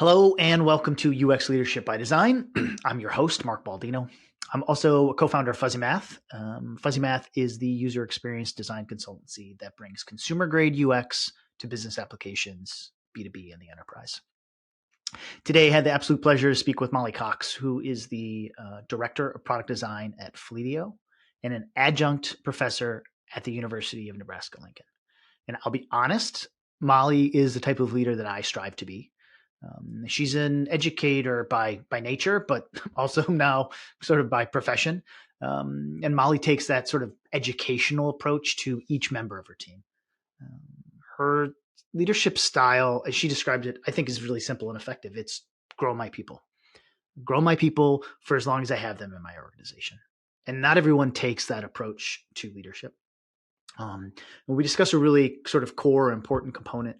Hello and welcome to UX Leadership by Design. I'm your host, Mark Baldino. I'm also a co-founder of Fuzzy Math. Fuzzy Math is the user experience design consultancy that brings consumer-grade UX to business applications, B2B, and the enterprise. Today, I had the absolute pleasure to speak with Mollie Cox, who is the Director of Product Design at Fleetio and an Adjunct Professor at the University of Nebraska-Lincoln. And I'll be honest, Mollie is the type of leader that I strive to be. She's an educator by nature, but also now sort of by profession. And Mollie takes that sort of educational approach to each member of her team. Her leadership style, as she described it, I think is really simple and effective. It's grow my people. Grow my people for as long as I have them in my organization. And not everyone takes that approach to leadership. We discuss a really sort of core important component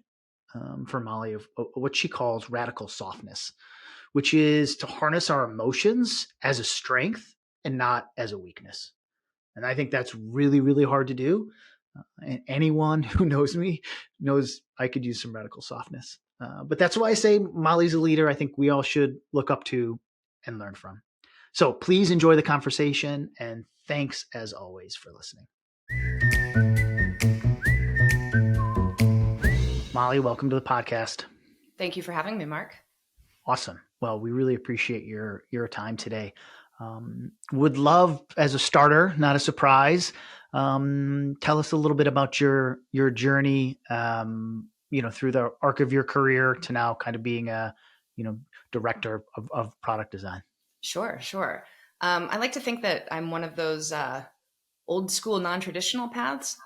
for Mollie of what she calls radical softness, which is to harness our emotions as a strength and not as a weakness. And I think that's really, really hard to do. And anyone who knows me knows I could use some radical softness. But that's why I say Mollie's a leader I think we all should look up to and learn from. So please enjoy the conversation, and thanks as always for listening. Mollie, welcome to the podcast. Thank you for having me, Mark. Awesome. Well, we really appreciate your time today. Would love, as a starter, not a surprise, tell us a little bit about your journey, through the arc of your career to now kind of being a, director of product design. Sure. I like to think that I'm one of those old school non-traditional paths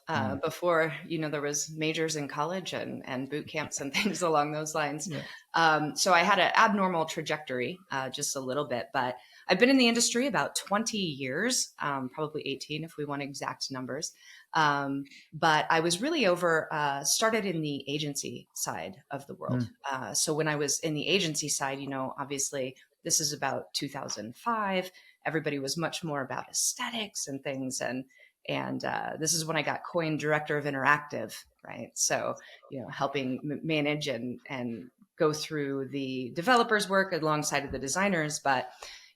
before there was majors in college and boot camps and things along those lines. Yeah. So I had an abnormal trajectory, just a little bit, but I've been in the industry about 20 years, probably 18 if we want exact numbers. But I was really started in the agency side of the world. So when I was in the agency side, obviously this is about 2005. Everybody was much more about aesthetics and things. And this is when I got coined director of interactive, right? So, helping manage and go through the developers' work alongside of the designers. But,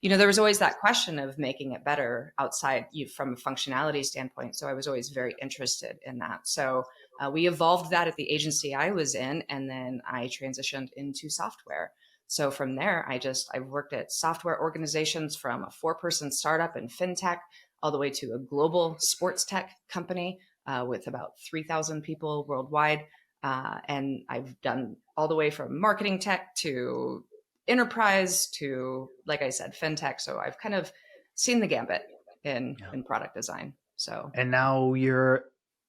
there was always that question of making it better outside from a functionality standpoint. So I was always very interested in that. So we evolved that at the agency I was in, and then I transitioned into software. So from there, I've worked at software organizations from a 4-person startup in fintech all the way to a global sports tech company with about 3,000 people worldwide. And I've done all the way from marketing tech to enterprise to, like I said, fintech. So I've kind of seen the gambit in product design. So, and now you're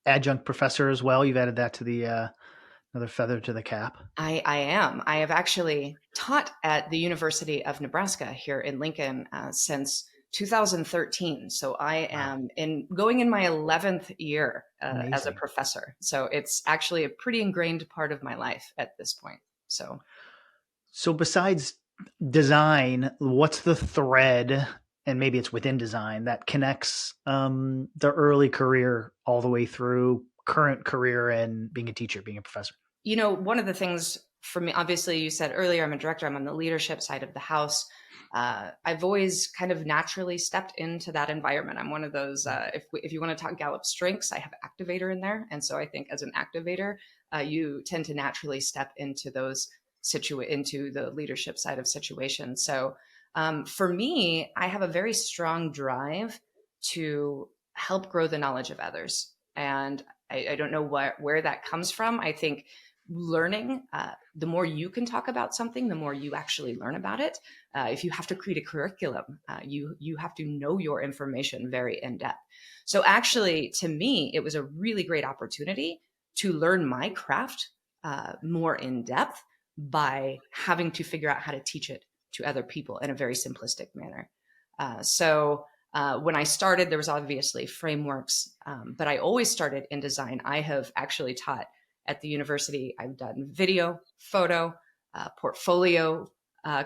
adjunct professor as well. You've added that to the another feather to the cap. I am. I have actually taught at the University of Nebraska here in Lincoln since 2013. So I am going in my 11th year as a professor. So it's actually a pretty ingrained part of my life at this point. So besides design, what's the thread, and maybe it's within design, that connects the early career all the way through current career and being a teacher, being a professor? One of the things for me, obviously you said earlier, I'm a director, I'm on the leadership side of the house. I've always kind of naturally stepped into that environment. I'm one of those, if you want to talk Gallup strengths, I have activator in there. And so I think as an activator, you tend to naturally step into those into the leadership side of situations. So for me, I have a very strong drive to help grow the knowledge of others. And I don't know where that comes from. I think learning, the more you can talk about something, the more you actually learn about it. If you have to create a curriculum, you have to know your information very in depth. So actually, to me, it was a really great opportunity to learn my craft more in depth by having to figure out how to teach it to other people in a very simplistic manner. So when I started, there was obviously frameworks, but I always started in design. I have actually taught at the university. I've done video, photo, portfolio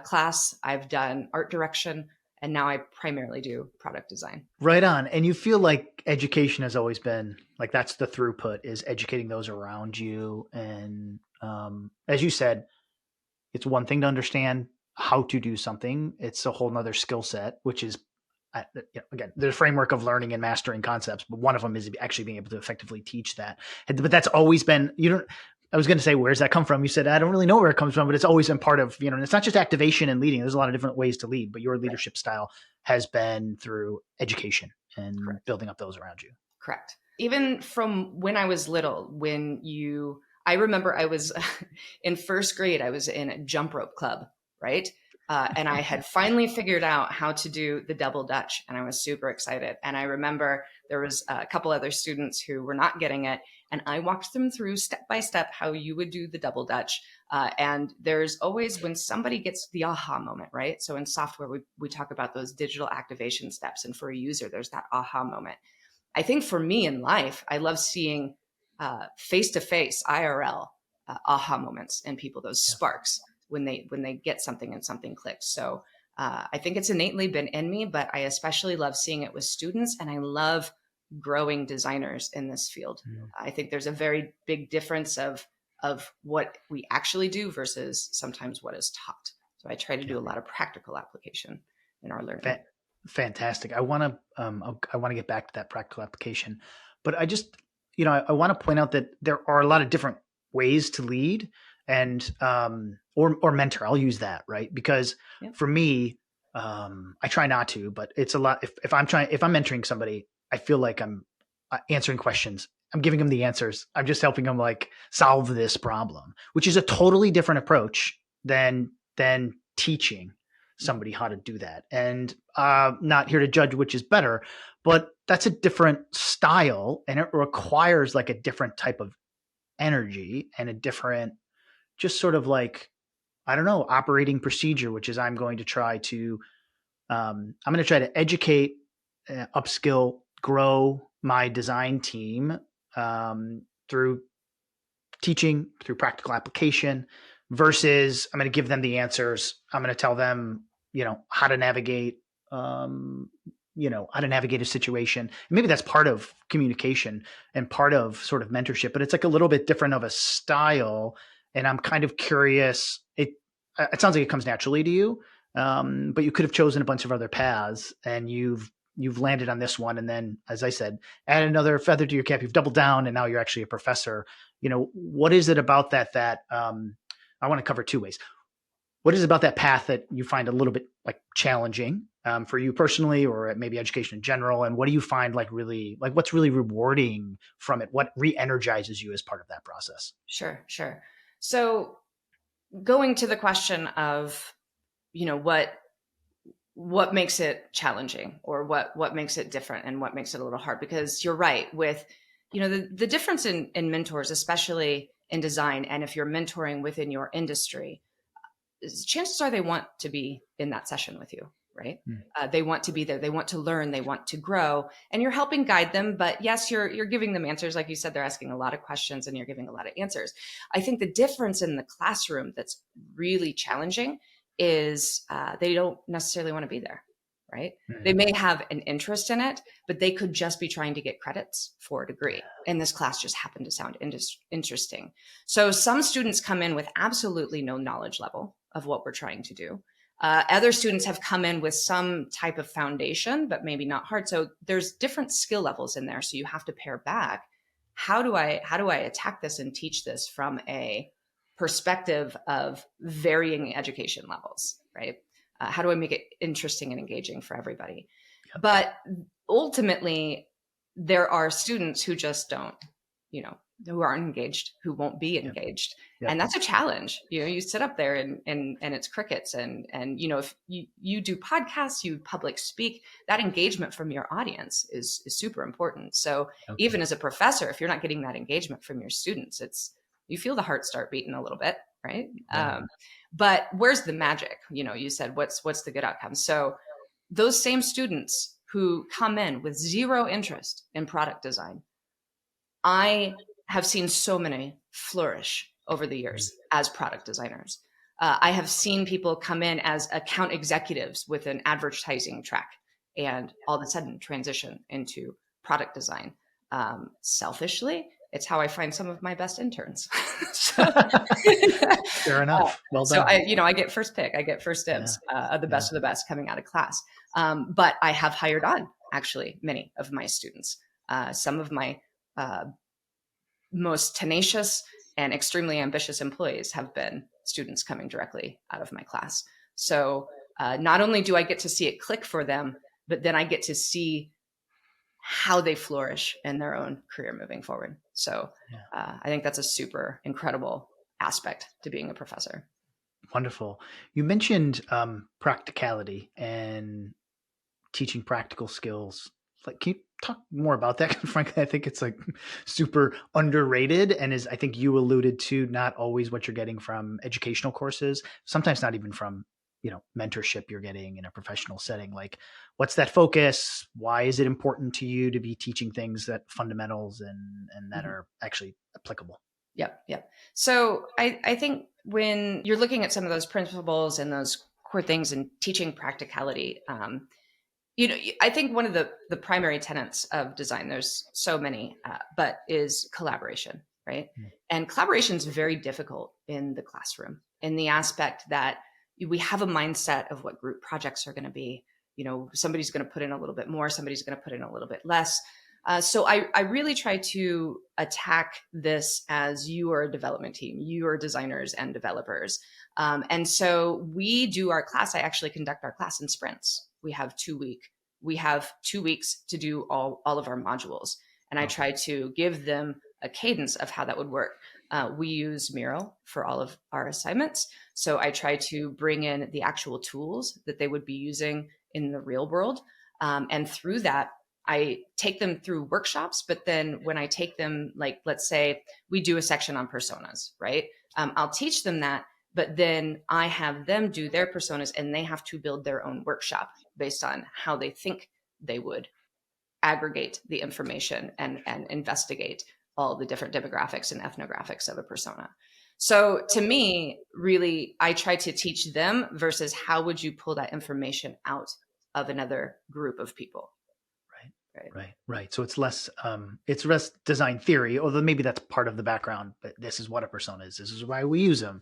class. I've done art direction, and now I primarily do product design. Right on. And you feel like education has always been like, that's the throughput, is educating those around you. And as you said, it's one thing to understand how to do something. It's a whole nother skill set, which is, again, there's a framework of learning and mastering concepts, but one of them is actually being able to effectively teach that. But that's always been, I was going to say, where's that come from? You said, I don't really know where it comes from, but it's always been part of, and it's not just activation and leading. There's a lot of different ways to lead, but your leadership style has been through education and Correct. building up those around you. Correct. Even from when I was little, I remember I was in first grade, I was in a jump rope club, right? And I had finally figured out how to do the double Dutch, and I was super excited. And I remember there was a couple other students who were not getting it, and I walked them through step by step how you would do the double Dutch. And there's always, when somebody gets the aha moment, right? So in software, we talk about those digital activation steps, and for a user, there's that aha moment. I think for me in life, I love seeing face-to-face IRL aha moments in people, those sparks when they get something and something clicks. So I think it's innately been in me, but I especially love seeing it with students, and I love growing designers in this field. I think there's a very big difference of what we actually do versus sometimes what is taught. So I try to do a lot of practical application in our learning. Fantastic. I want to get back to that practical application, but I just, I want to point out that there are a lot of different ways to lead and, or mentor. I'll use that, right? Because for me, I try not to, but it's a lot. If I'm mentoring somebody, I feel like I'm answering questions. I'm giving them the answers. I'm just helping them like solve this problem, which is a totally different approach than teaching somebody how to do that. And not here to judge which is better, but that's a different style, and it requires like a different type of energy and a different, just sort of like, I don't know, operating procedure, which is I'm going to try to educate, upskill, grow my design team through teaching, through practical application, versus I'm going to give them the answers. I'm going to tell them, how to navigate, how to navigate a situation. And maybe that's part of communication and part of sort of mentorship, but it's like a little bit different of a style. And I'm kind of curious. It sounds like it comes naturally to you, but you could have chosen a bunch of other paths, and you've landed on this one. And then, as I said, add another feather to your cap. You've doubled down, and now you're actually a professor. What is it about that I want to cover two ways. What is it about that path that you find a little bit like challenging for you personally, or maybe education in general? And what do you find like really, like what's really rewarding from it? What re-energizes you as part of that process? Sure. So going to the question of, what makes it challenging, or what makes it different, and what makes it a little hard, because you're right with, the difference in mentors, especially in design. And if you're mentoring within your industry, chances are they want to be in that session with you, right? They want to be there. They want to learn. They want to grow, and you're helping guide them. But yes, you're giving them answers. Like you said, they're asking a lot of questions, and you're giving a lot of answers. I think the difference in the classroom that's really challenging is they don't necessarily want to be there, right? They may have an interest in it, but they could just be trying to get credits for a degree. And this class just happened to sound interesting. So some students come in with absolutely no knowledge level of what we're trying to do. Other students have come in with some type of foundation, but maybe not hard. So there's different skill levels in there. So you have to pare back. How do I attack this and teach this from a perspective of varying education levels, right? How do I make it interesting and engaging for everybody? Yep. But ultimately, there are students who just don't, who aren't engaged, who won't be engaged. Yep. And that's a challenge. You sit up there and it's crickets. And if you do podcasts, you public speak, that engagement from your audience is super important. So even as a professor, if you're not getting that engagement from your students, you feel the heart start beating a little bit, right? Yeah. But where's the magic? You said, what's the good outcome? So those same students who come in with zero interest in product design, I have seen so many flourish over the years as product designers. I have seen people come in as account executives with an advertising track and all of a sudden transition into product design. Selfishly, It's how I find some of my best interns. Fair enough. Well So done. I get first pick. I get first dibs of the best of the best coming out of class. But I have hired on actually many of my students. Some of my most tenacious and extremely ambitious employees have been students coming directly out of my class. So not only do I get to see it click for them, but then I get to see how they flourish in their own career moving forward. So I think that's a super incredible aspect to being a professor. Wonderful. You mentioned practicality and teaching practical skills. Like, can you talk more about that? Frankly, I think it's like super underrated, and I think you alluded to, not always what you're getting from educational courses, sometimes not even from, mentorship you're getting in a professional setting. Like, what's that focus? Why is it important to you to be teaching things that fundamentals and that are actually applicable? Yep. So I think when you're looking at some of those principles and those core things and teaching practicality, I think one of the primary tenets of design, there's so many, but is collaboration, right? And collaboration is very difficult in the classroom in the aspect that we have a mindset of what group projects are going to be. Somebody's going to put in a little bit more, somebody's going to put in a little bit less. So I really try to attack this as you are a development team, you are designers and developers. And so we do our class. I actually conduct our class in sprints. We have 2 weeks to do all of our modules. And I try to give them a cadence of how that would work. We use Miro for all of our assignments. So I try to bring in the actual tools that they would be using in the real world. And through that, I take them through workshops, but then when I take them, like, let's say we do a section on personas, right? I'll teach them that, but then I have them do their personas and they have to build their own workshop based on how they think they would aggregate the information and investigate all the different demographics and ethnographics of a persona. So to me, really, I try to teach them versus how would you pull that information out of another group of people. Right. So it's less design theory, although maybe that's part of the background, but this is what a persona is. This is why we use them.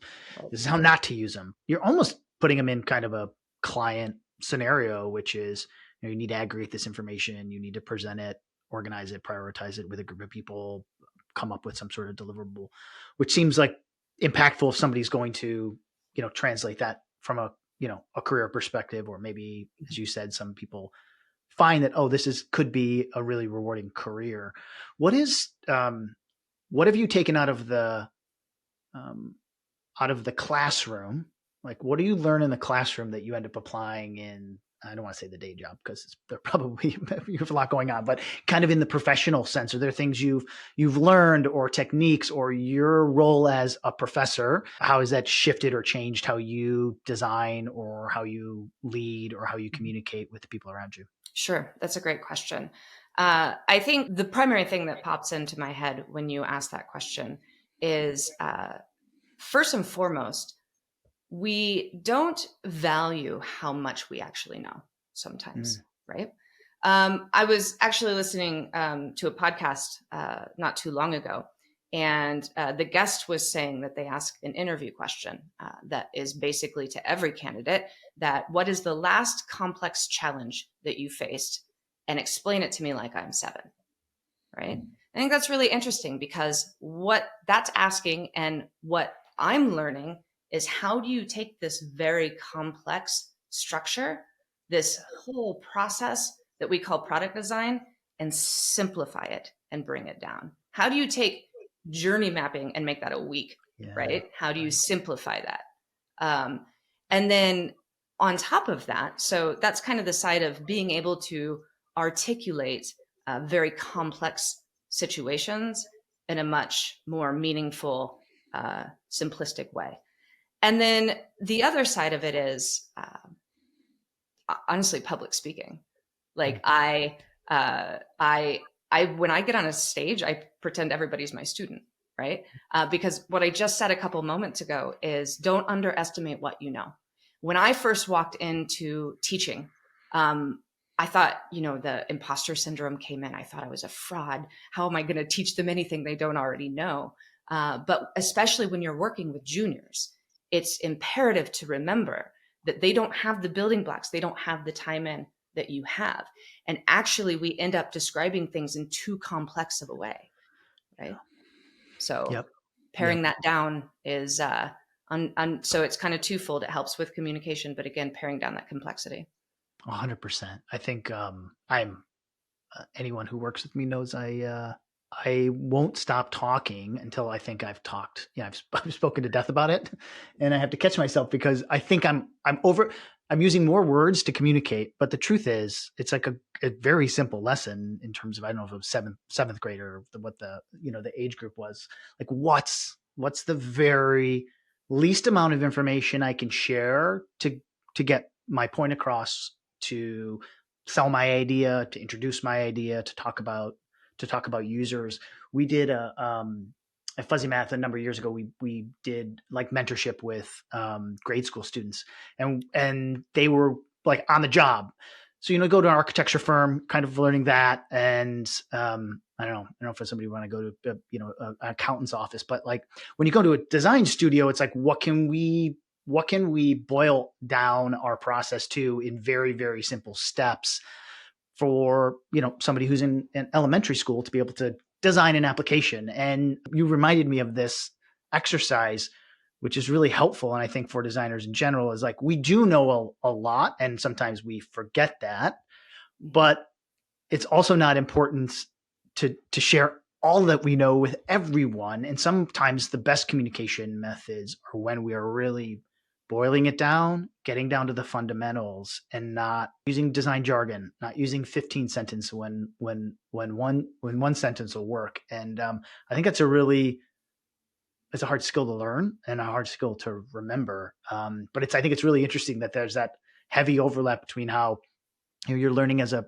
This is how not to use them. You're almost putting them in kind of a client scenario, which is, you need to aggregate this information. You need to present it, organize it, prioritize it with a group of people, come up with some sort of deliverable, which seems like impactful if somebody's going to, translate that from a career perspective, or maybe, as you said, some people find that, could be a really rewarding career. What have you taken out of the classroom? Like, what do you learn in the classroom that you end up applying in, I don't want to say the day job because they're probably, you have a lot going on, but kind of in the professional sense? Are there things you've learned, or techniques, or your role as a professor? How has that shifted or changed how you design, or how you lead, or how you communicate with the people around you? Sure. That's a great question. I think the primary thing that pops into my head when you ask that question is, first and foremost, we don't value how much we actually know sometimes, right? I was actually listening to a podcast not too long ago, and the guest was saying that they ask an interview question that is basically to every candidate, that what is the last complex challenge that you faced, and explain it to me like I'm 7, right? I think that's really interesting, because what that's asking and what I'm learning is, how do you take this very complex structure, this whole process that we call product design, and simplify it and bring it down? How do you take journey mapping and make that a week, right? How do you simplify that? And then on top of that, so that's kind of the side of being able to articulate very complex situations in a much more meaningful, simplistic way. And then the other side of it is honestly public speaking. Like I when I get on a stage, I pretend everybody's my student, right? Because what I just said a couple moments ago is, don't underestimate what you know. When I first walked into teaching, I thought, the imposter syndrome came in. I thought I was a fraud. How am I going to teach them anything they don't already know? But especially when you're working with juniors, it's imperative to remember that they don't have the building blocks. They don't have the time in that you have. And actually, we end up describing things in too complex of a way, right? So Yep. paring Yep. that down is, so it's kind of twofold. It helps with communication, but again, paring down that complexity. 100%. I think I'm anyone who works with me knows I won't stop talking until I think I've talked. Yeah, I've spoken to death about it, and I have to catch myself because I think I'm using more words to communicate. But the truth is, it's like a very simple lesson in terms of, I don't know if it was seventh grade or what the age group was. Like what's the very least amount of information I can share to get my point across, to sell my idea, to introduce my idea, to talk about users. We did at Fuzzy Math a number of years ago. We did like mentorship with grade school students, and they were like on the job. So go to an architecture firm, kind of learning that, and I don't know if somebody want to go to an accountant's office, but like when you go to a design studio, it's like what can we boil down our process to in very, very simple steps for somebody who's in elementary school to be able to design an application. And you reminded me of this exercise, which is really helpful, and I think for designers in general, is like we do know a lot, and sometimes we forget that, but it's also not important to share all that we know with everyone. And sometimes the best communication methods are when we are really boiling it down, getting down to the fundamentals, and not using design jargon, not using 15 sentence when one sentence will work. And I think it's a hard skill to learn and a hard skill to remember. But I think it's really interesting that there's that heavy overlap between how you're learning as a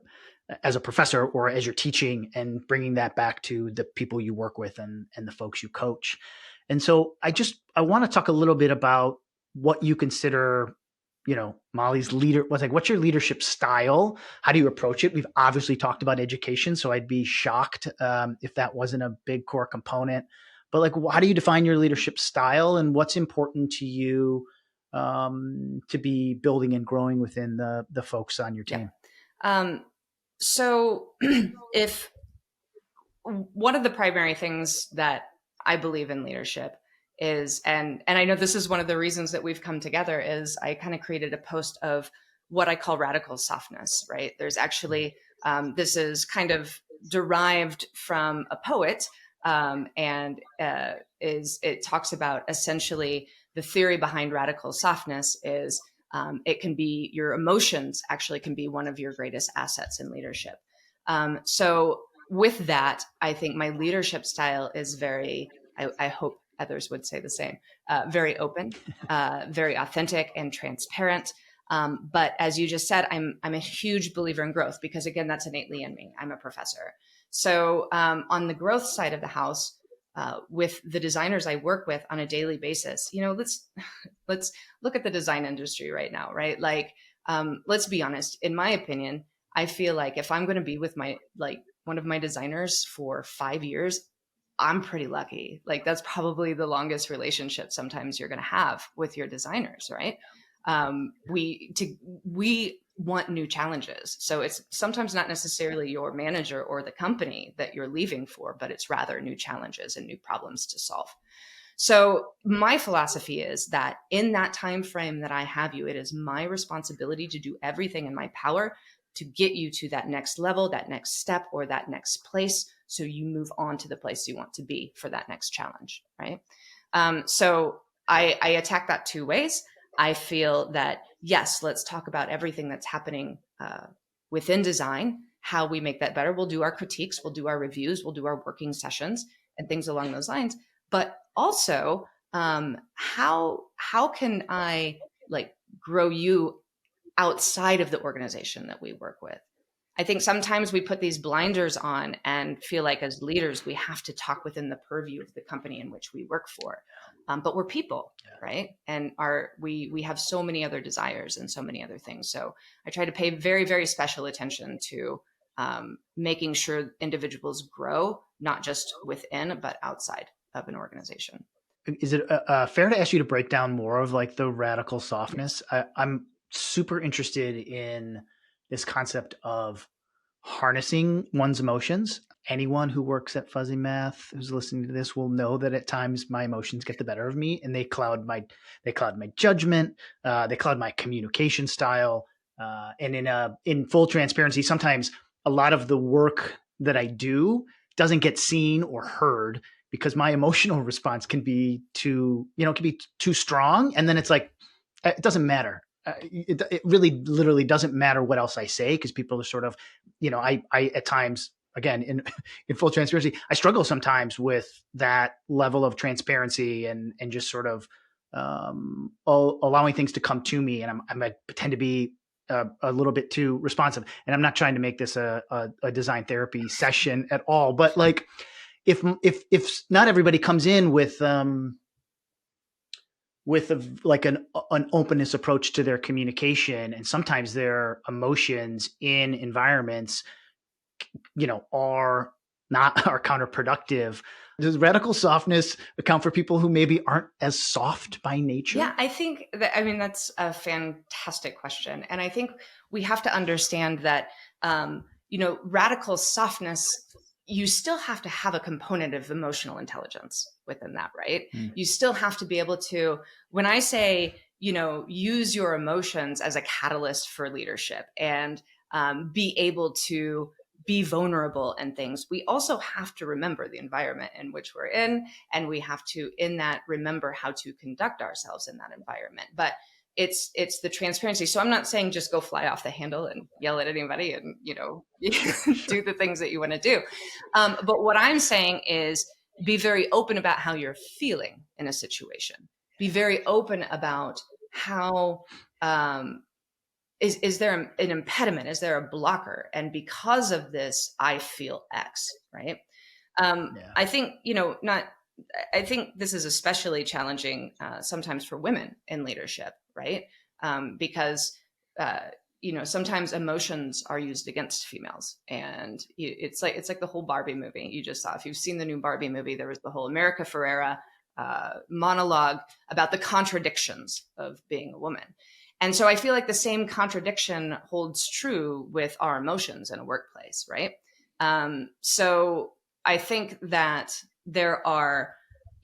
professor or as you're teaching, and bringing that back to the people you work with and the folks you coach. And so I want to talk a little bit about what you consider, Mollie's what's your leadership style? How do you approach it? We've obviously talked about education, so I'd be shocked if that wasn't a big core component. But like, how do you define your leadership style, and what's important to you to be building and growing within the folks on your team? Yeah. So if one of the primary things that I believe in leadership is, and I know this is one of the reasons that we've come together, is I kind of created a post of what I call radical softness, right? There's actually, this is kind of derived from a poet, and it talks about essentially the theory behind radical softness is it can be, your emotions actually can be one of your greatest assets in leadership. So with that, I think my leadership style is very, I hope others would say the same, very open, very authentic and transparent. But as you just said, I'm a huge believer in growth, because again, that's innately in me. I'm a professor. So on the growth side of the house, with the designers I work with on a daily basis, let's look at the design industry right now, right? Like, let's be honest. In my opinion, I feel like if I'm going to be with one of my designers for 5 years, I'm pretty lucky. Like, that's probably the longest relationship sometimes you're going to have with your designers, right? We want new challenges. So it's sometimes not necessarily your manager or the company that you're leaving for, but it's rather new challenges and new problems to solve. So my philosophy is that in that time frame that I have you, it is my responsibility to do everything in my power to get you to that next level, that next step, or that next place, so you move on to the place you want to be for that next challenge, right? So I attack that two ways. I feel that, yes, let's talk about everything that's happening within design, how we make that better. We'll do our critiques, we'll do our reviews, we'll do our working sessions and things along those lines. But also, how can I grow you outside of the organization that we work with? I think sometimes we put these blinders on and feel like as leaders, we have to talk within the purview of the company in which we work for. but we're people, right? And we have so many other desires and so many other things. So I try to pay very, very special attention to making sure individuals grow, not just within, but outside of an organization. Is it fair to ask you to break down more of like the radical softness? I'm super interested in this concept of harnessing one's emotions. Anyone who works at Fuzzy Math who's listening to this will know that at times my emotions get the better of me, and they cloud my judgment, they cloud my communication style. And in full transparency, sometimes a lot of the work that I do doesn't get seen or heard because my emotional response can be too strong, and then it's like it doesn't matter. It really literally doesn't matter what else I say because people are sort of, I at times, again, in full transparency, I struggle sometimes with that level of transparency and just sort of allowing things to come to me. And I tend to be a little bit too responsive. And I'm not trying to make this a design therapy session at all, but like if not everybody comes in with an openness approach to their communication, and sometimes their emotions in environments, are counterproductive. Does radical softness account for people who maybe aren't as soft by nature? Yeah, I think that's a fantastic question. And I think we have to understand that, radical softness, you still have to have a component of emotional intelligence within that, right? You still have to be able to, when I say, use your emotions as a catalyst for leadership and be able to be vulnerable and things, we also have to remember the environment in which we're in. And we have to, in that, remember how to conduct ourselves in that environment. But it's the transparency. So I'm not saying just go fly off the handle and yell at anybody and, do the things that you want to do. But what I'm saying is be very open about how you're feeling in a situation. Be very open about how, is there an impediment? Is there a blocker? And because of this, I feel X, right? I think, I think this is especially challenging sometimes for women in leadership, right? Because, sometimes emotions are used against females, and it's like the whole Barbie movie you just saw. If you've seen the new Barbie movie, there was the whole America Ferrera monologue about the contradictions of being a woman. And so I feel like the same contradiction holds true with our emotions in a workplace, right? So I think that there are,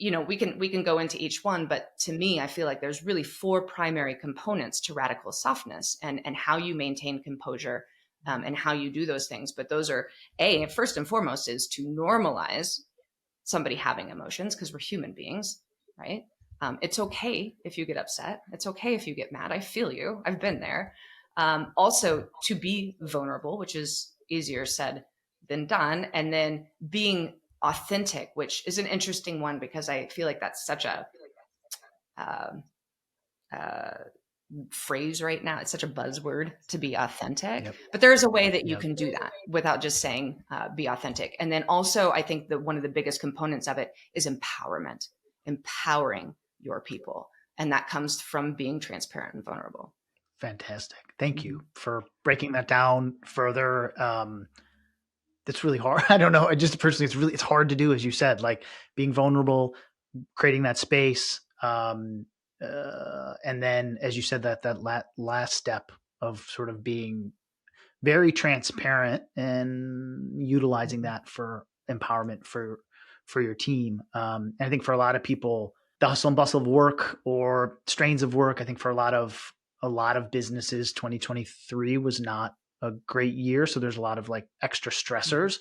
we can go into each one, but to me, I feel like there's really 4 primary components to radical softness and how you maintain composure and how you do those things. But those are, first and foremost, is to normalize somebody having emotions because we're human beings, right? It's okay if you get upset. It's okay if you get mad. I feel you. I've been there. Also, to be vulnerable, which is easier said than done. And then being authentic, which is an interesting one because I feel like that's such a phrase right now. It's such a buzzword to be authentic. Yep. But there's a way that you can do that without just saying be authentic. And then also, I think that one of the biggest components of it is empowerment, empowering your people. And that comes from being transparent and vulnerable. Fantastic. Thank you for breaking that down further. That's really hard. I don't know. Just personally, it's hard to do, as you said, like being vulnerable, creating that space. And then, as you said, that last step of sort of being very transparent and utilizing that for empowerment for your team. And I think for a lot of people, the hustle and bustle of work or strains of work, I think for a lot of businesses, 2023 was not a great year. So there's a lot of like extra stressors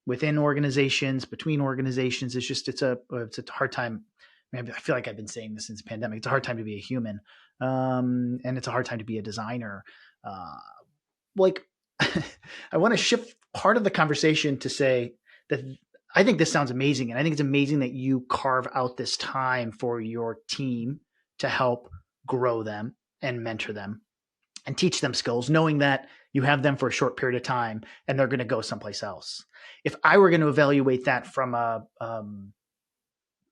within organizations, between organizations. It's a hard time. I feel like I've been saying this since the pandemic. It's a hard time to be a human. And it's a hard time to be a designer. I want to shift part of the conversation to say that I think this sounds amazing. And I think it's amazing that you carve out this time for your team to help grow them and mentor them and teach them skills, knowing that you have them for a short period of time and they're going to go someplace else. If I were going to evaluate that from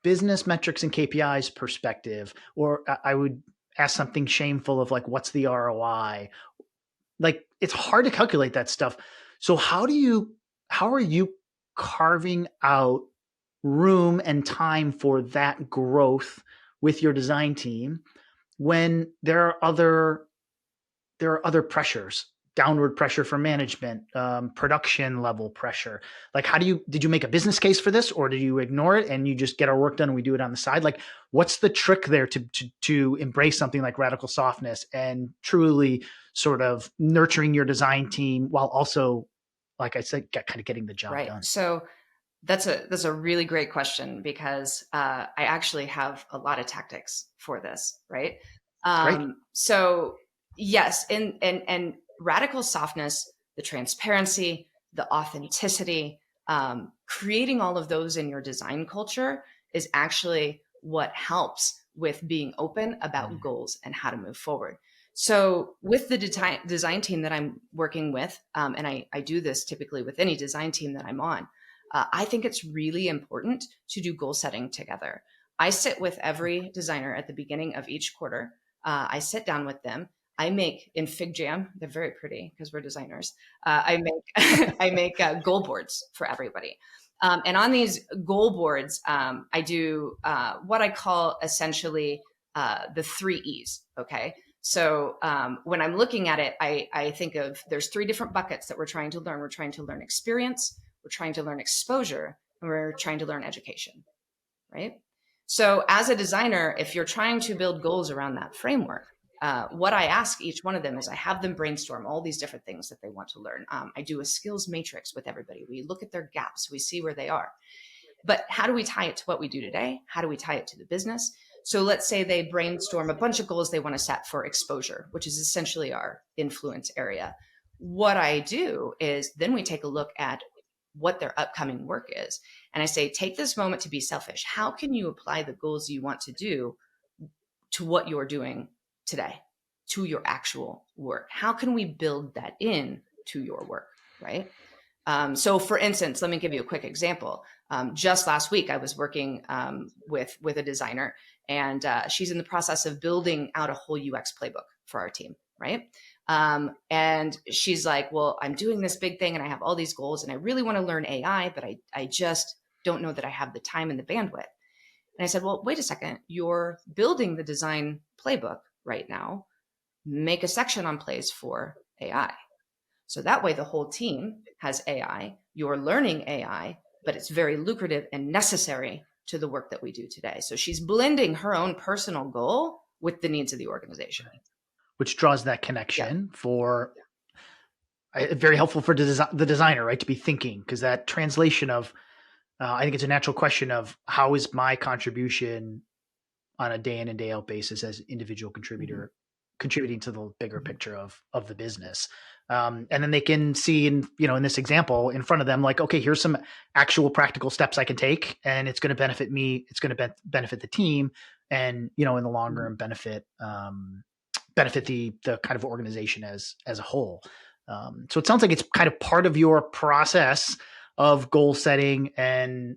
business metrics and KPIs perspective, or I would ask something shameful of like, what's the ROI? Like, it's hard to calculate that stuff. So how are you carving out room and time for that growth with your design team when there are other pressures, downward pressure from management, production level pressure? Like, did you make a business case for this, or did you ignore it and you just get our work done and we do it on the side? Like, what's the trick there to embrace something like radical softness and truly sort of nurturing your design team while also, like I said, kind of getting the job done? So that's a really great question, because I actually have a lot of tactics for this, right? Great. So yes, and radical softness, the transparency, the authenticity, creating all of those in your design culture is actually what helps with being open about goals and how to move forward. So with the design team that I'm working with, and I do this typically with any design team that I'm on, I think it's really important to do goal setting together. I sit with every designer at the beginning of each quarter. I sit down with them. I make in Fig Jam. They're very pretty because we're designers. I make I make goal boards for everybody. And on these goal boards, I do what I call essentially the 3 E's. Okay. So when I'm looking at it, I think of there's 3 different buckets that we're trying to learn. We're trying to learn experience, we're trying to learn exposure, and we're trying to learn education, right? So as a designer, if you're trying to build goals around that framework, what I ask each one of them is I have them brainstorm all these different things that they want to learn. I do a skills matrix with everybody. We look at their gaps, we see where they are. But how do we tie it to what we do today? How do we tie it to the business? So let's say they brainstorm a bunch of goals they want to set for exposure, which is essentially our influence area. What I do is then we take a look at what their upcoming work is. And I say, take this moment to be selfish. How can you apply the goals you want to do to what you're doing today, to your actual work? How can we build that in to your work, right? So for instance, let me give you a quick example. Just last week, I was working with a designer, and she's in the process of building out a whole UX playbook for our team, right? And she's like, well, I'm doing this big thing and I have all these goals and I really want to learn AI, but I just don't know that I have the time and the bandwidth. And I said, well, wait a second, you're building the design playbook right now. Make a section on plays for AI. So that way the whole team has AI, you're learning AI, but it's very lucrative and necessary to the work that we do today. So she's blending her own personal goal with the needs of the organization. Which draws that connection for very helpful for the designer, right? To be thinking, because that translation of, I think it's a natural question of how is my contribution on a day in and day out basis as an individual contributor contributing to the bigger picture of the business. And then they can see in this example in front of them, like, okay, here's some actual practical steps I can take, and it's going to benefit me. It's going to benefit the team, and in the long run, benefit the kind of organization as a whole. So it sounds like it's kind of part of your process of goal setting and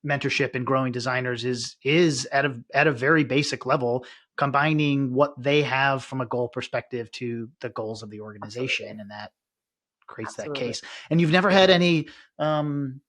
mentorship and growing designers is at a very basic level, combining what they have from a goal perspective to the goals of the organization. Absolutely. And that creates that case. And you've never had any, I don't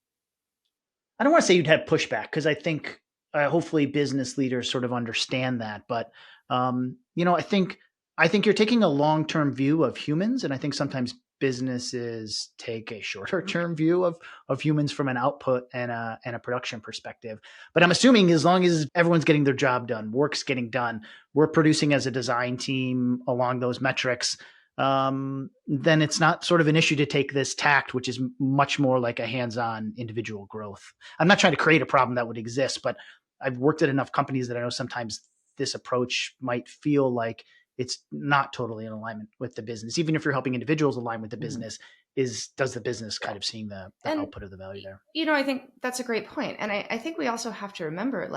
want to say you'd have pushback, because I think hopefully business leaders sort of understand that. But, I think you're taking a long-term view of humans. And I think sometimes businesses take a shorter-term view of humans from an output and a production perspective. But I'm assuming as long as everyone's getting their job done, work's getting done, we're producing as a design team along those metrics, then it's not sort of an issue to take this tact, which is much more like a hands-on individual growth. I'm not trying to create a problem that would exist, but I've worked at enough companies that I know sometimes this approach might feel like it's not totally in alignment with the business. Even if you're helping individuals align with the business, does the business kind of seeing the output of the value there? I think that's a great point. And I think we also have to remember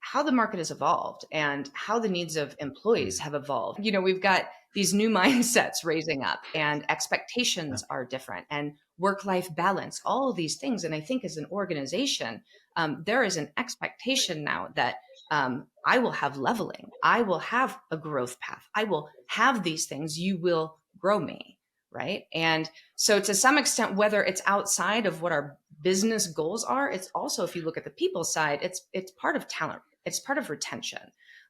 how the market has evolved and how the needs of employees have evolved. We've got these new mindsets raising up, and expectations are different, and work-life balance, all of these things. And I think as an organization, there is an expectation now that I will have leveling. I will have a growth path. I will have these things. You will grow me, right? And so to some extent, whether it's outside of what our business goals are, it's also, if you look at the people side, it's part of talent. It's part of retention.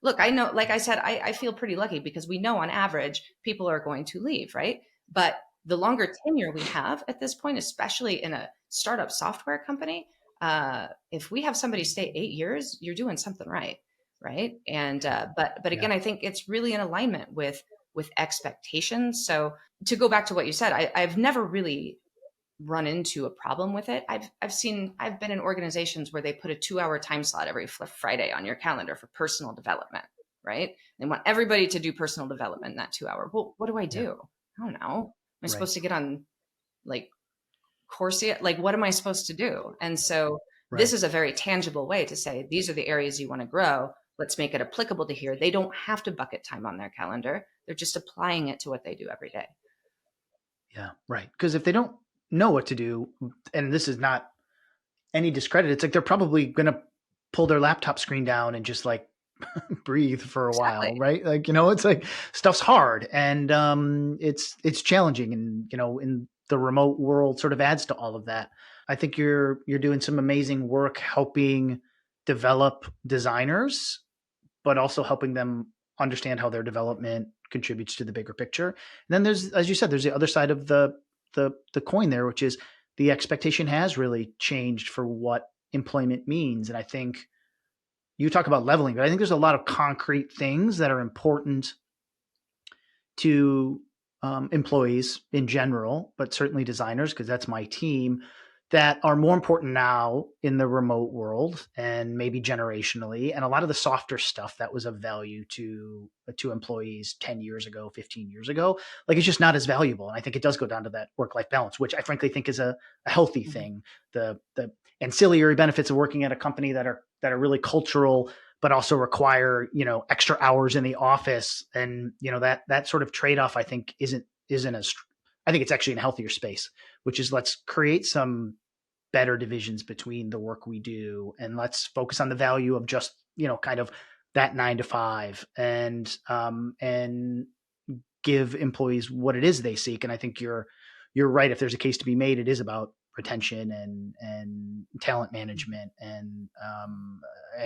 Look, I know, like I said, I feel pretty lucky because we know on average people are going to leave, right? But the longer tenure we have at this point, especially in a startup software company, if we have somebody stay 8 years, you're doing something right, right? And but again, I think it's really in alignment with expectations. So to go back to what you said, I've never really run into a problem with it. I've been in organizations where they put a 2-hour time slot every Friday on your calendar for personal development, right? They want everybody to do personal development in that 2 hour. Well, what do I do? I don't know. Am I supposed to get on like Coursera? Like, what am I supposed to do? And so this is a very tangible way to say, these are the areas you want to grow. Let's make it applicable to here. They don't have to bucket time on their calendar. They're just applying it to what they do every day. Yeah, right. Because if they don't know what to do, and this is not any discredit, it's like they're probably going to pull their laptop screen down and just like breathe for a while, right? Like, it's like stuff's hard and it's challenging, and in the remote world sort of adds to all of that. I think you're doing some amazing work helping develop designers, but also helping them understand how their development contributes to the bigger picture. And then there's, as you said, there's the other side of the coin there, which is the expectation has really changed for what employment means. And I think you talk about leveling, but I think there's a lot of concrete things that are important to employees in general, but certainly designers, because that's my team, that are more important now in the remote world and maybe generationally. And a lot of the softer stuff that was of value to employees 10 years ago, 15 years ago, like it's just not as valuable. And I think it does go down to that work-life balance, which I frankly think is a healthy thing. The ancillary benefits of working at a company that are really cultural, but also require, extra hours in the office. And, that sort of trade-off, I think isn't as, I think it's actually in a healthier space, which is let's create some better divisions between the work we do, and let's focus on the value of just, kind of that 9 to 5 and give employees what it is they seek. And I think you're right. If there's a case to be made, it is about retention and talent management and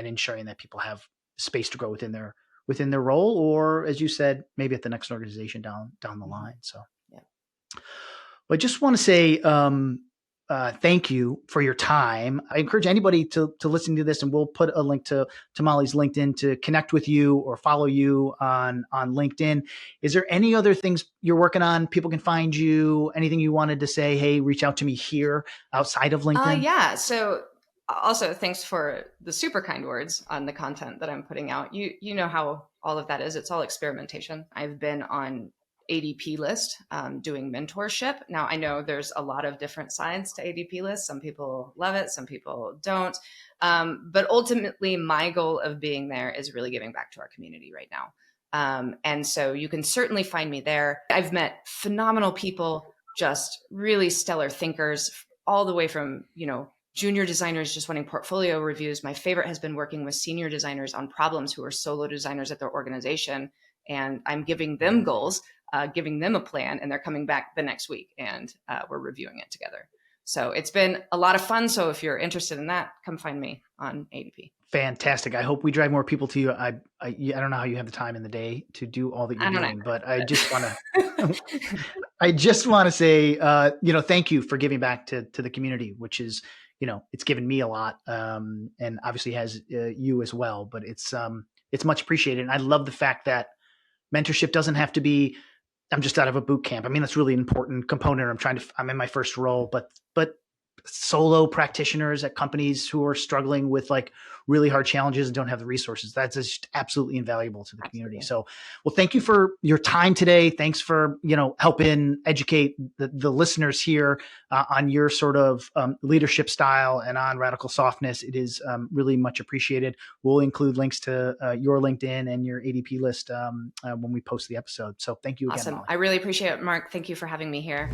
ensuring that people have space to grow within their role, or as you said, maybe at the next organization down the line. So, yeah. Well, I just want to say, thank you for your time. I encourage anybody to listen to this, and we'll put a link to Mollie's LinkedIn to connect with you or follow you on LinkedIn. Is there any other things you're working on? People can find you. Anything you wanted to say? Hey, reach out to me here outside of LinkedIn. Yeah. So also thanks for the super kind words on the content that I'm putting out. You know how all of that is. It's all experimentation. I've been on ADP list doing mentorship. Now I know there's a lot of different sides to ADP list. Some people love it, some people don't. But ultimately my goal of being there is really giving back to our community right now. And so you can certainly find me there. I've met phenomenal people, just really stellar thinkers, all the way from, junior designers just wanting portfolio reviews. My favorite has been working with senior designers on problems who are solo designers at their organization. And I'm giving them goals, giving them a plan, and they're coming back the next week and we're reviewing it together. So it's been a lot of fun. So if you're interested in that, come find me on ADP. Fantastic. I hope we drive more people to you. I don't know how you have the time in the day to do all that you're doing, but I just want to, say, thank you for giving back to the community, which is, it's given me a lot, and obviously has you as well, but it's much appreciated. And I love the fact that mentorship doesn't have to be, I'm just out of a boot camp. I mean, that's really an important component. I'm in my first role, but solo practitioners at companies who are struggling with like really hard challenges and don't have the resources, that's just absolutely invaluable to the community. So, well, thank you for your time today. Thanks for, helping educate the listeners here on your sort of leadership style and on radical softness. It is really much appreciated. We'll include links to your LinkedIn and your ADP list when we post the episode. So thank you again. Awesome. Mollie. I really appreciate it, Mark. Thank you for having me here.